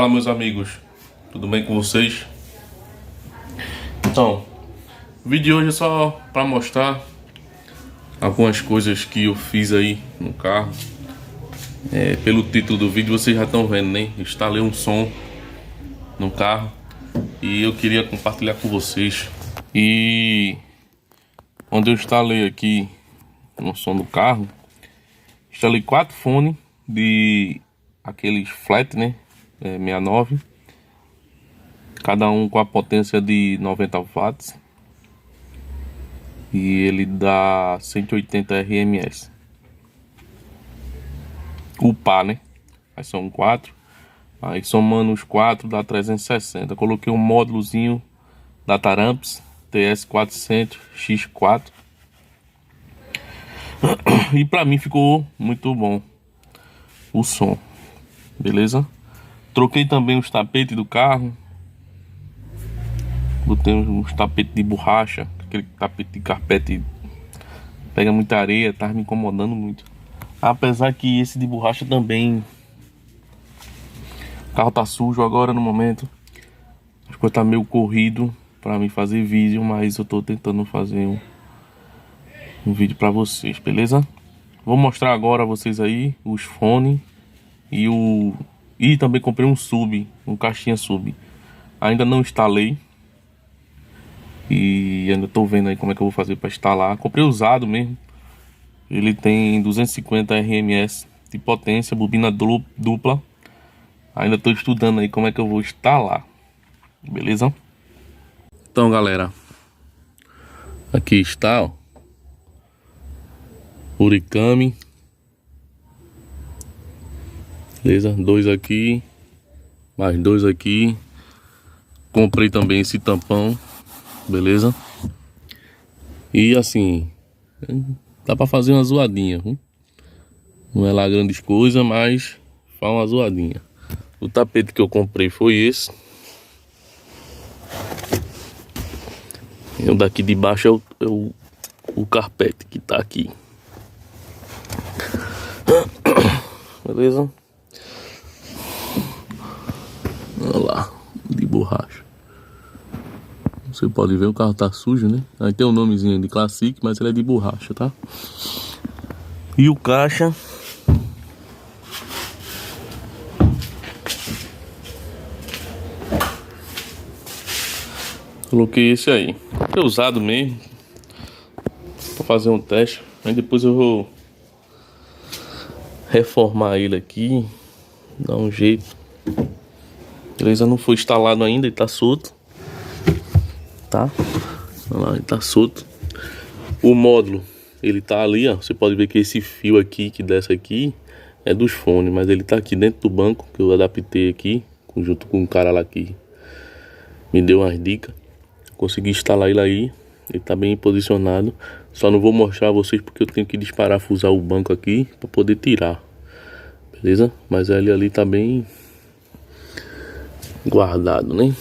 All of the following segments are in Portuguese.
Fala, meus amigos, tudo bem com vocês? Então, o vídeo de hoje é só para mostrar algumas coisas que eu fiz aí no carro. Pelo título do vídeo vocês já estão vendo, né? Instalei um som no carro e eu queria compartilhar com vocês. E onde eu instalei aqui no som do carro, instalei 4 fones de aqueles flat, né? 69, cada um com a potência de 90 watts e ele dá 180 RMS. O par, né? Aí são 4, aí somando os 4 dá 360. Coloquei um módulozinho da Taramps TS400 X4 e pra mim ficou muito bom o som, beleza? Troquei também os tapetes do carro. Botei uns tapetes de borracha. Aquele tapete de carpete pega muita areia, tá me incomodando muito. Apesar que esse de borracha também, o carro tá sujo agora no momento. As coisas tá meio corrido pra mim fazer vídeo, mas eu tô tentando fazer um vídeo pra vocês, beleza? Vou mostrar agora a vocês aí os fones e também comprei um sub, um caixinha sub. Ainda não instalei e ainda tô vendo aí como é que eu vou fazer para instalar. Comprei usado mesmo. Ele tem 250 RMS de potência, bobina dupla. Ainda tô estudando aí como é que eu vou instalar, beleza? Então, galera, aqui está, ó, Uricami, beleza? 2 aqui, mais 2 aqui. Comprei também esse tampão, beleza? E assim, dá pra fazer uma zoadinha, viu? Não é lá grandes coisas, mas faz uma zoadinha. O tapete que eu comprei foi esse. E o daqui de baixo é o carpete que tá aqui, beleza? Olha lá, de borracha. Você pode ver, o carro tá sujo, né? Aí tem um nomezinho de Classic, mas ele é de borracha, tá? E o caixa, coloquei esse aí. É usado mesmo, pra fazer um teste. Aí depois eu vou reformar ele aqui, dar um jeito. Beleza? Não foi instalado ainda, ele tá solto, tá? Olha lá, ele tá solto. O módulo, ele tá ali, ó. Você pode ver que esse fio aqui que desce aqui é dos fones, mas ele tá aqui dentro do banco que eu adaptei aqui, junto com um cara lá que me deu umas dicas. Consegui instalar ele aí, ele tá bem posicionado. Só não vou mostrar a vocês porque eu tenho que desparafusar o banco aqui para poder tirar, beleza? Mas ele ali tá bem guardado, né?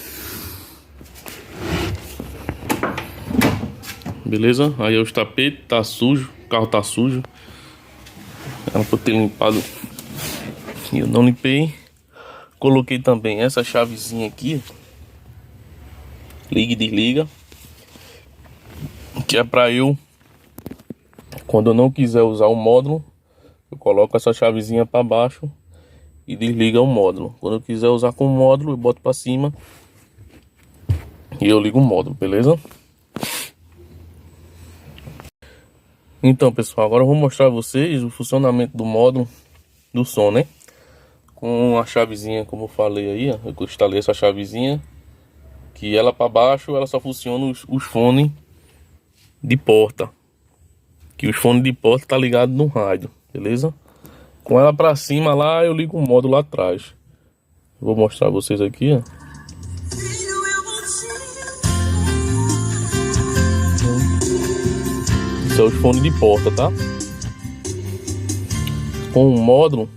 Beleza? Aí os tapetes tá sujo, o carro tá sujo. Era pra eu ter limpado e eu não limpei. Coloquei também essa chavezinha aqui, liga e desliga, que é pra eu, quando eu não quiser usar o módulo, eu coloco essa chavezinha pra baixo e desliga o módulo. Quando eu quiser usar com o módulo, eu boto pra cima e eu ligo o módulo, beleza? Então, pessoal, agora eu vou mostrar a vocês o funcionamento do módulo do som, né? Com a chavezinha, como eu falei aí, ó, eu instalei essa chavezinha, que ela para baixo, ela só funciona os fones de porta, que os fones de porta tá ligado no rádio, beleza? Com ela para cima lá, eu ligo o módulo lá atrás. Vou mostrar a vocês aqui, ó. Isso é os fones de porta, tá? Com o módulo,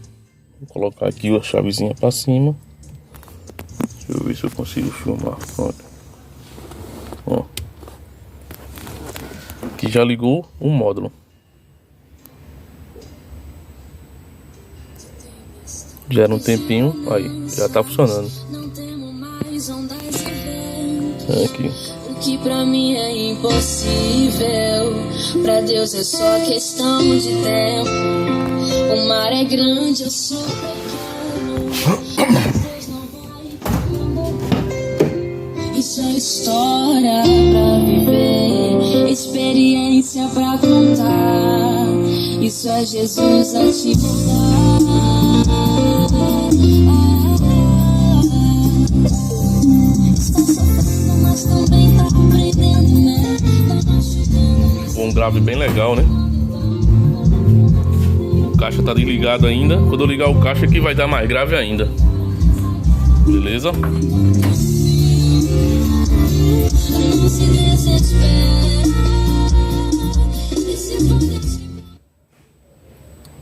vou colocar aqui a chavezinha para cima. Deixa eu ver se eu consigo filmar. Pronto. Ó. Aqui já ligou o módulo. Gera um tempinho, aí, já tá funcionando. Aqui. O que pra mim é impossível, pra Deus é só questão de tempo. O mar é grande, eu sou pequeno. Isso é história pra viver, experiência pra contar. Isso é Jesus a te mudar. Está sofrendo, mas também tá compreendendo, né? Um grave bem legal, né? O caixa tá desligado ainda. Quando eu ligar o caixa aqui vai dar mais grave ainda. Beleza?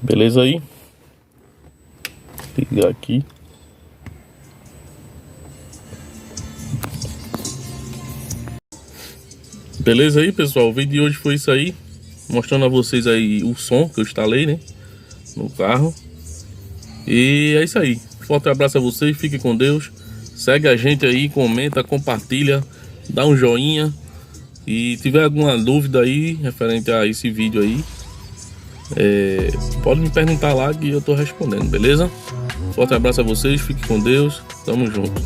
Beleza aí? Ligar aqui. Beleza aí, pessoal? O vídeo de hoje foi isso aí. Mostrando a vocês aí o som que eu instalei, né? No carro. E é isso aí. Forte abraço a vocês, fiquem com Deus. Segue a gente aí, comenta, compartilha, dá um joinha. E tiver alguma dúvida aí referente a esse vídeo aí, pode me perguntar lá que eu tô respondendo, beleza? Forte abraço a vocês, fiquem com Deus, tamo junto.